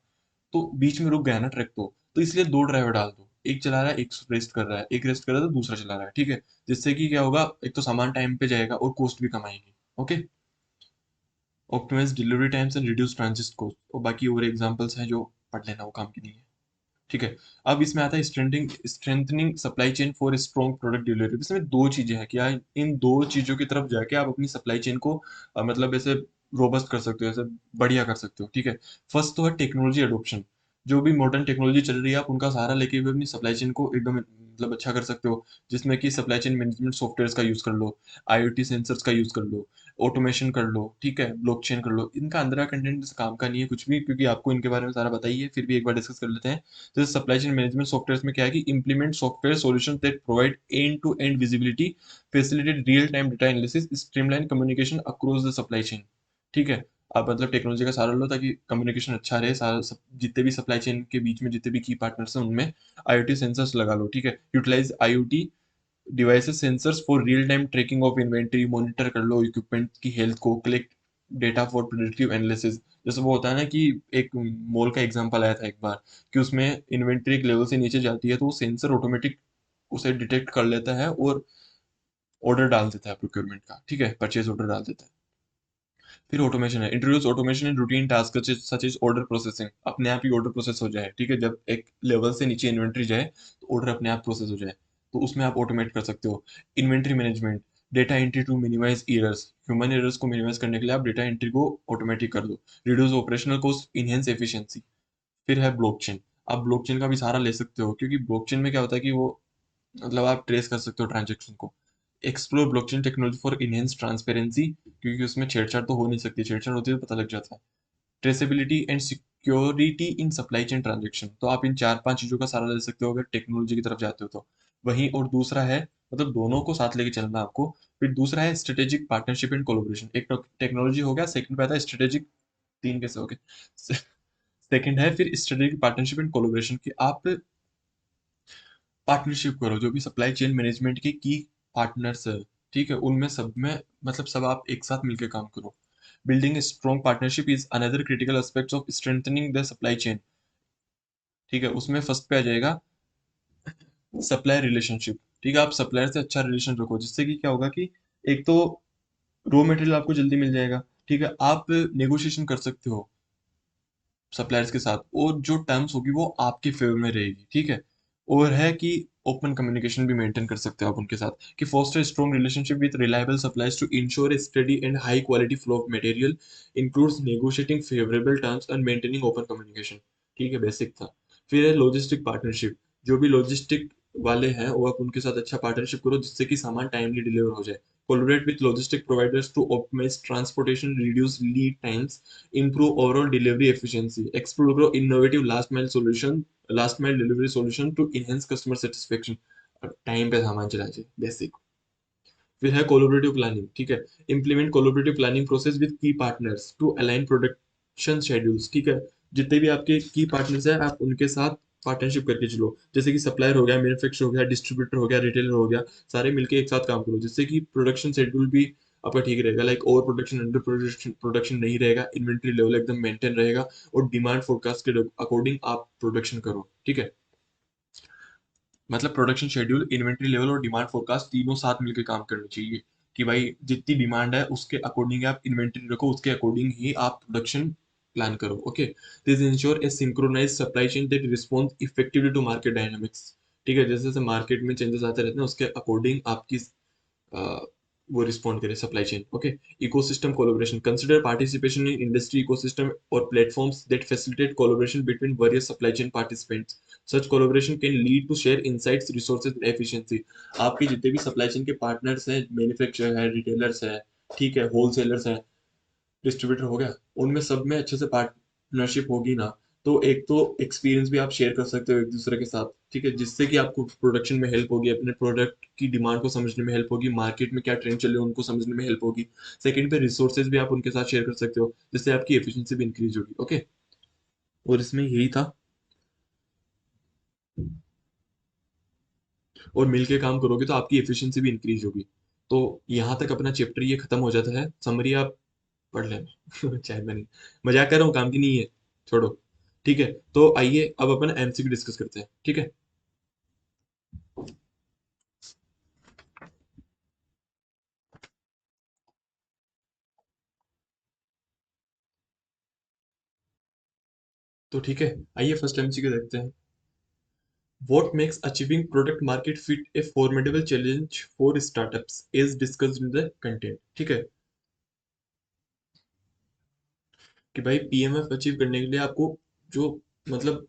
तो बीच में रुक गया ना ट्रैक, तो इसलिए दो ड्राइवर डाल दो, एक चला रहा है, एक रेस्ट कर रहा है, एक रेस्ट कर रहा है तो दूसरा चला रहा है, ठीक है। जिससे कि क्या होगा, एक तो सामान टाइम पे जाएगा और कॉस्ट भी कम आएगी। Okay. Optimise delivery times and reduce transit cost, और बाकी और एग्जांपल्स हैं जो पढ़ लेना, वो काम की नहीं है, ठीक है। अब इसमें आता है strengthening supply chain for strong product delivery. इसमें दो चीजें हैं, क्या इन दो चीजों की तरफ जाके आप अपनी सप्लाई चेन को मतलब ऐसे रोबस्ट कर सकते हो, ऐसे बढ़िया कर सकते हो, ठीक है। फर्स्ट तो है टेक्नोलॉजी एडोप्शन। जो भी मॉडर्न टेक्नोलॉजी चल रही है, आप उनका सहारा लेके भी अपनी सप्लाई चेन को एकदम मतलब अच्छा कर सकते हो। जिसमें कि सप्लाई चेन मैनेजमेंट सॉफ्टवेयर का यूज कर लो, आईओटी सेंसर्स का यूज कर लो, ऑटोमेशन कर लो, ठीक है, ब्लॉकचेन कर लो। इनका अंदर कंटेंट काम का नहीं है कुछ भी, क्योंकि आपको इनके बारे में सारा बताइए, फिर भी एक बार डिस्कस कर लेते हैं। तो सप्लाई चेन मैनेजमेंट सॉफ्टवेयर में क्या है कि implement software solution that provide end to end visibility, facilitate real time data analysis, streamline communication across the supply chain, ठीक है। आप मतलब टेक्नोलॉजी का सहारा लो ताकि कम्युनिकेशन अच्छा रहे, सारा जितने भी सप्लाई चेन के बीच में जितने भी की पार्टनर्स हैं उनमें आईओटी सेंसर्स लगा लो, ठीक है। Utilise IoT devices sensors for real time tracking of inventory, monitor कर लो इक्विपमेंट की हेल्थ को, collect data for predictive analysis. जैसे वो होता है ना कि एक मॉल का एग्जांपल आया था एक बार, कि उसमें इन्वेंट्री एक लेवल से नीचे जाती है तो वो सेंसर ऑटोमेटिक उसे डिटेक्ट कर लेता है और ऑर्डर डाल देता है प्रोक्योरमेंट का, ठीक है, परचेज ऑर्डर डाल देता है। फिर ऑटोमेशन है, introduce automation in routine task such is order processing. अपने आप ही ऑर्डर प्रोसेस हो जाए, ठीक है। जब एक लेवल से नीचे इन्वेंट्री जाए तो ऑर्डर अपने आप प्रोसेस हो जाए, तो उसमें आप ऑटोमेट कर सकते हो। Inventory management, data entry to minimise errors. Human errors को मिनिमाइज करने के लिए आप डेटा एंट्री को ऑटोमेटिक कर दो। Reduce operational cost, enhance efficiency. फिर है ब्लॉकचेन। आप ब्लॉकचेन का भी सहारा ले सकते हो, क्योंकि ब्लॉकचेन में क्या होता है कि वो मतलब आप ट्रेस कर सकते हो ट्रांजेक्शन को। Explore blockchain technology for enhance transparency, क्योंकि उसमें छेड़छाड़ तो हो नहीं सकती, छेड़छाड़ होती है तो पता लग जाता है। Traceability and security in supply chain transaction, तो आप इन चार पांच चीजों का सहारा ले सकते हो अगर टेक्नोलॉजी की तरफ जाते हो तो। वहीं और दूसरा है, मतलब दोनों को साथ लेके चलना आपको। फिर दूसरा है स्ट्रेटेजिक पार्टनरशिप एंड कोलोब्रेशन। एक टेक्नोलॉजी हो गया, सेकंड पे आता है स्ट्रेटेजिक। तीन कैसे हो गए। सेकंड है फिर स्ट्रेटेजिक पार्टनरशिप एंड कोलोब्रेशन, की आप पार्टनरशिप करो जो भी सप्लाई चेन मैनेजमेंट की पार्टनर्स है, ठीक है, उनमें सब में मतलब सब आप एक साथ मिलकर काम करो। Building strong partnership is another critical aspects of strengthening the supply chain, ठीक है। उसमें फर्स्ट पे आ जाएगा सप्लायर रिलेशनशिप, ठीक है। आप सप्लायर से अच्छा रिलेशन रखो, जिससे कि क्या होगा कि एक तो रॉ मटेरियल आपको जल्दी मिल जाएगा, ठीक है। आप नेगोशिएशन कर सकते हो सप्लायर्स के साथ, और जो टर्म्स होगी वो आपके फेवर में रहेगी, ठीक है। और है कि ओपन कम्युनिकेशन भी मेंटेन कर सकते हो आप उनके साथ, कि foster strong relationship with reliable suppliers to ensure a steady and high quality flow of material, includes negotiating favourable terms and maintaining open communication, ठीक है, बेसिक था। फिर है लॉजिस्टिक पार्टनरशिप। जो भी लॉजिस्टिक वाले हैं वो आप उनके साथ अच्छा पार्टनरशिप करो, जिससे कि सामान टाइमली डिलीवर हो जाए। Collaborate with logistic providers to optimise transportation, reduce lead times, improve overall delivery efficiency, explore innovative last mile delivery solution to enhance customer satisfaction। Time पे सामान चला जाए, बेसिक। फिर है कोलोबरेटिव प्लानिंग, ठीक है। Implement collaborative planning process with key partners to align production schedules, ठीक है। जितने भी आपके की पार्टनर्स हैं आप उनके साथ पार्टनरशिप करके चलो, जैसे कि सप्लायर हो गया, मैन्युफैक्चर हो गया, डिस्ट्रीब्यूटर हो गया, रिटेलर हो गया। सारे मिलके एक साथ काम करो, जिससे कि प्रोडक्शन शेड्यूल भी आपका ठीक रहेगा, like over production under production नहीं रहेगा, इन्वेंट्री लेवल एकदम मेंटेन रहेगा, और डिमांड फोरकास्ट के अकॉर्डिंग आप प्रोडक्शन करो, ठीक है। मतलब प्रोडक्शन शेड्यूल, इन्वेंट्री लेवल और डिमांड फोरकास्ट तीनों साथ मिलकर काम करनी चाहिए, कि भाई जितनी डिमांड है उसके अकॉर्डिंग आप इन्वेंट्री रखो, उसके अकॉर्डिंग ही आप प्रोडक्शन प्लान करो, okay. This ensure a synchronise supply chain that respond effectively to market dynamics, ठीक है। जैसे जैसे मार्केट में चेंजेस आते रहते हैं उसके अकॉर्डिंग आपकी वो रिस्पॉन्ड करे supply chain. Okay. Ecosystem collaboration consider participation in industry ecosystem और platforms that facilitate collaboration between various supply chain participants. Such collaboration can lead to share insights resources and efficiency. आपके जितने भी supply chain के partners हैं, manufacturer है, retailers है, ठीक है, होलसेलर्स हैं, डिस्ट्रीब्यूटर हो गया, उनमें सब में अच्छे से पार्टनरशिप होगी ना, तो एक तो एक्सपीरियंस भी आप शेयर कर सकते हो एक दूसरे के साथ, ठीक है, जिससे कि आपको प्रोडक्शन में हेल्प होगी, अपने प्रोडक्ट की डिमांड को समझने में हेल्प होगी, मार्केट में क्या ट्रेंड चल रहे हैं उनको समझने में हेल्प होगी. सेकंड पे रिसोर्सेज भी आप उनके साथ शेयर कर सकते हो, जिससे आपकी एफिशिएंसी भी इंक्रीज होगी. ओके. और इसमें यही था. और मिलके काम करोगे तो आपकी एफिशिएंसी भी इंक्रीज होगी. तो यहाँ तक अपना चैप्टर ये खत्म हो जाता है. समरी आप पढ़ लेना. चाहे मैं नहीं, मजाक कर रहा हूँ, काम की नहीं है, छोड़ो. ठीक है, तो आइए अब अपन एमसीक्यू डिस्कस करते हैं. ठीक है. तो ठीक है, आइए फर्स्ट एमसीक्यू देखते हैं. What makes achieving product market fit a formidable challenge for startups is discussed in the content. ठीक है, कि भाई पीएमएफ अचीव करने के लिए आपको जो, मतलब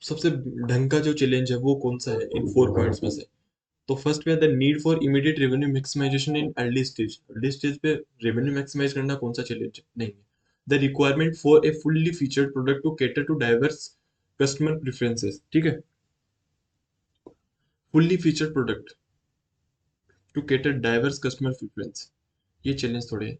सबसे ढंग का जो चैलेंज है वो कौन सा है इन 4 पॉइंट्स में से. तो फर्स्ट पे है the need for immediate revenue maximization in early stage. Early stage पे रेवेन्यू मैक्सिमाइज करना कौन सा चैलेंज नहीं है. The requirement for a fully featured product to cater to diverse customer preferences. ठीक है, fully featured product to cater diverse customer preference, ये challenge थोड़े हैं.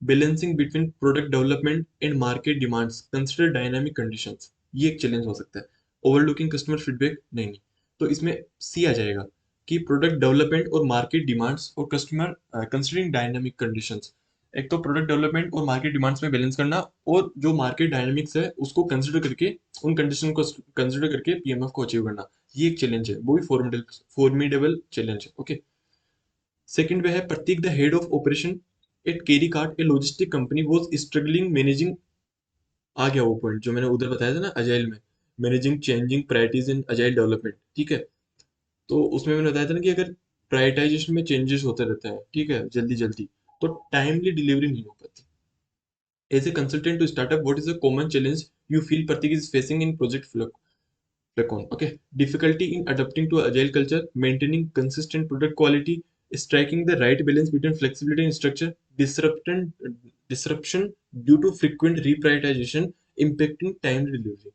Balancing between product development and market demands consider dynamic conditions, ये एक challenge हो सकता है. ओवरलुकिंग कस्टमर फीडबैक नहीं, नहीं. तो इसमें सी आ जाएगा कि प्रोडक्ट डेवलपमेंट और मार्केट डिमांड्स और कस्टमर कंसिडरिंग डायनामिक कंडीशंस. एक तो प्रोडक्ट डेवलपमेंट और मार्केट डिमांड्स में बैलेंस करना, और जो मार्केट डायनामिक्स है उसको कंसिडर करके, उन कंडीशन को कंसिडर करके पीएमएफ को अचीव करना, ये एक चैलेंज है, वो भी फॉर्मिडेबल चैलेंज है. ओके. सेकंड पे है Prateek the head of operation at Kerry Cart a logistic company was struggling managing. आ गया वो पॉइंट जो मैंने उधर बताया था ना, अजाइल में managing changing priorities in agile development. ठीक है, तो उसमें मैंने बताया था ना कि अगर प्रायोरिटाइजेशन में चेंजेस होते रहते हैं, ठीक है, जल्दी जल्दी, तो टाइमली डिलीवरी नहीं हो पाती. As a consultant to startup, what is a common challenge you feel Pratik is facing in project Flacon. Okay. Difficulty in adapting to agile culture, maintaining consistent product quality, striking the right balance between flexibility and structure, disruption due to frequent reprioritization, impacting time delivery.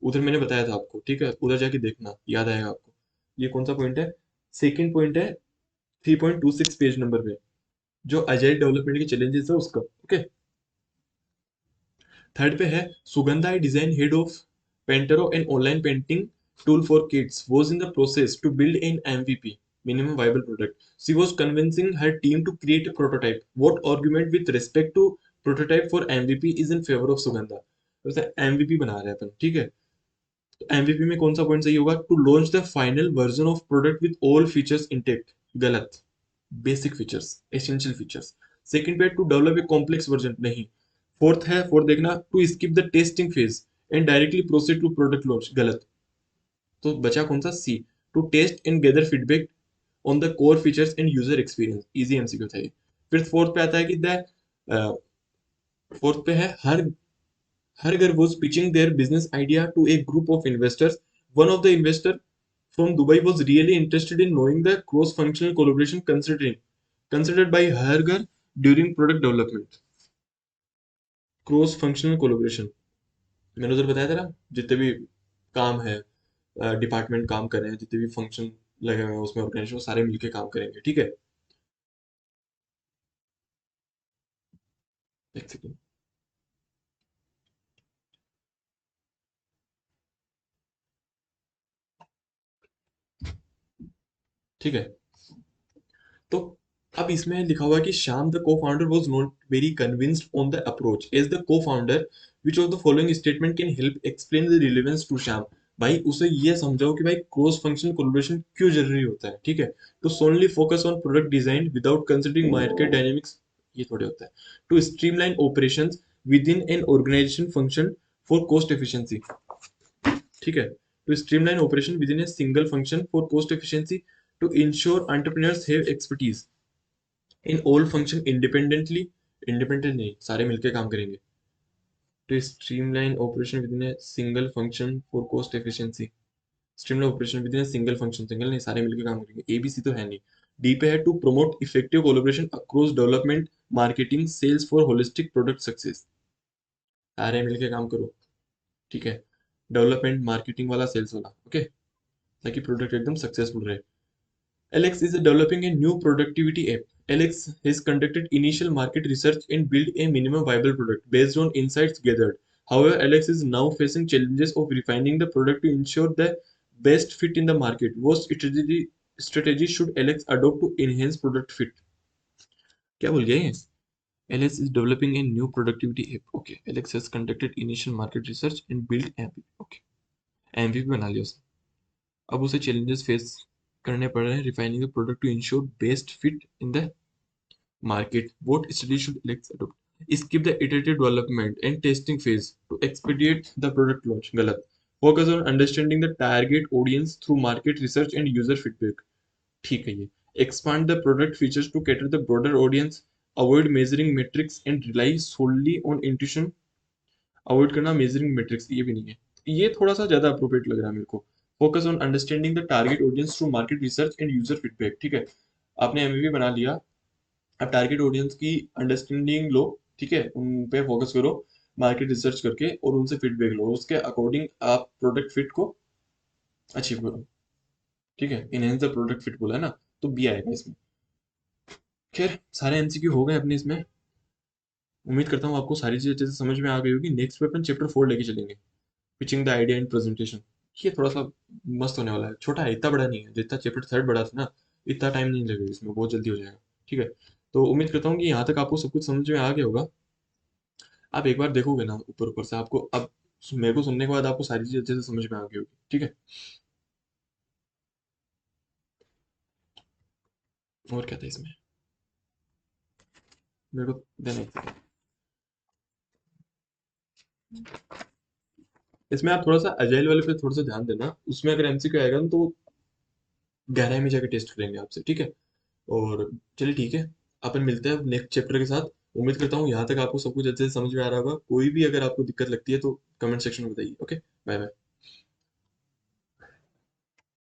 उधर मैंने बताया था आपको, ठीक है, उधर जाके देखना, याद आएगा आपको. ये कौन सा पॉइंट है? सेकंड पॉइंट है 3.26 पेज नंबर पे, जो अजाइल डेवलपमेंट के चैलेंजेस है उसका. ओके. थर्ड पे है Sugandha design head of Paintero and online painting tool for kids was in the process to build an MVP minimum viable product. She was convincing her team to create a prototype. What argument with respect to prototype for MVP is in favor of Sugandha? वैसे MVP बना रहे हैं अपन, ठीक है, तो MVP में कौन सा पॉइंट सही होगा? To launch the final version of product with all features intact. गलत. Basic features, essential features. Second पे to develop a complex version, नहीं. फोर्थ है, फोर्थ देखना, to skip the testing phase and directly proceed to product launch. गलत. तो बचा कौन सा? C. To test and gather feedback on the core features and user experience. Easy MCQ था ये. फिर फोर्थ पे आता है कि द, फोर्थ पे है हर घर was pitching their business idea to a group of investors. One of the investor from Dubai was really interested in knowing the cross-functional collaboration considered by Hargar during product development. Cross functional collaboration, मैंने उधर बताया था ना, जितने भी काम है, department काम कर रहे हैं, जितने भी फंक्शन लगे हुए हैं उसमें, ऑर्गेनाइजेशन सारे मिलके काम करेंगे. ठीक है. एक सेकेंड. ठीक है, तो अब इसमें लिखा हुआ है कि Shyam the co founder was not very convinced on the approach as the co founder which of the following statement can help explain the relevance to Shyam. भाई उसे ये समझाओ कि भाई क्रॉस फंक्शनल कोलैबोरेशन क्यों जरूरी होता है. ठीक है, तो solely focus on product design without considering market dynamics, ये थोड़े होता है. To streamline operations within an organisation function for cost efficiency. ठीक है, to streamline operation within a single function for cost efficiency, to ensure entrepreneurs have expertise. In all function independently, independent नहीं, सारे मिलके काम करेंगे, to streamline operation within a single function for cost efficiency. Streamline operation within a single function, single नहीं, सारे मिलके काम करेंगे। एबीसी तो है नहीं। डी पे है to promote effective collaboration across development, marketing, sales for holistic product success. सारे मिलके काम करो, ठीक है। डेवलपमेंट, मार्केटिंग वाला, सेल्स वाला, ओके, ताकि प्रोडक्ट एकदम सक्सेसफुल रहे। Alex is developing a new productivity app. Alex has conducted initial market research and built a minimum viable product based on insights gathered. However, Alex is now facing challenges of refining the product to ensure the best fit in the market. What strategy should Alex adopt to enhance product fit? क्या बोल गया ये? Alex is developing a new productivity app. Okay. Alex has conducted initial market research and built MVP. Okay. MVP बना लिया उसने। अब उसे challenges face करने पड़ रहे हैं refining the product to ensure best fit in the market. What study should Alex adopt? Skip the iterative development and testing phase to expedite the product launch. गलत. Focus on understanding the target audience through market research and user feedback. ठीक है ये. Expand the product features to cater the broader audience. Avoid measuring metrics and rely solely on intuition. Avoid करना measuring matrix, ये भी नहीं है। ये थोड़ा सा ज्यादा अप्रोप्रिएट लग रहा है मेरे को। Focus on understanding the target audience through market research and user feedback, ठीक है। आपने एमवीपी बना लिया, अब टारगेट ऑडियंस की अंडरस्टैंडिंग लो, ठीक है, उन पे फोकस करो, मार्केट रिसर्च करके, और उनसे फीडबैक लो, उसके अकॉर्डिंग आप प्रोडक्ट फिट को अचीव करो, ठीक है। इनहेंस द प्रोडक्ट फिट बोला है ना, तो बी आएगा इसमें। खैर, सारे एमसीक्यू हो गए अपने इसमें। उम्मीद करता हूँ आपको सारी चीजें अच्छे से समझ में आ गई होगी। नेक्स्ट पे अपन चैप्टर 4 लेके चलेंगे, pitching the idea and presentation. ये थोड़ा सा मस्त होने वाला है, छोटा है, इतना बड़ा नहीं है, जितना चैप्टर 3 बड़ा था ना, इतना टाइम नहीं लगेगा इसमें, बहुत जल्दी हो जाएगा, ठीक है। तो उम्मीद करता हूँ कि यहाँ तक आपको सब कुछ समझ में आ गया होगा। आप एक बार देखोगे ना ऊपर ऊपर से, आपको अब मेरे को सुनने के बाद आपको सारी चीज अच्छे से समझ में आ गई होगी, ठीक है। और क्या था इसमें, मेरे को देना एक second। इसमें आप थोड़ा सा अजाइल वाले पे थोड़ा सा ध्यान देना, उसमें अगर एमसीक्यू आएगा ना तो गहराई में जाके टेस्ट करेंगे आपसे, ठीक है। और चलिए ठीक है, अपन मिलते हैं नेक्स्ट चैप्टर के साथ। उम्मीद करता हूँ यहाँ तक आपको सब कुछ अच्छे से समझ में आ रहा होगा। कोई भी अगर आपको दिक्कत लगती है तो कमेंट सेक्शन में बताइए, ओके। Bye bye.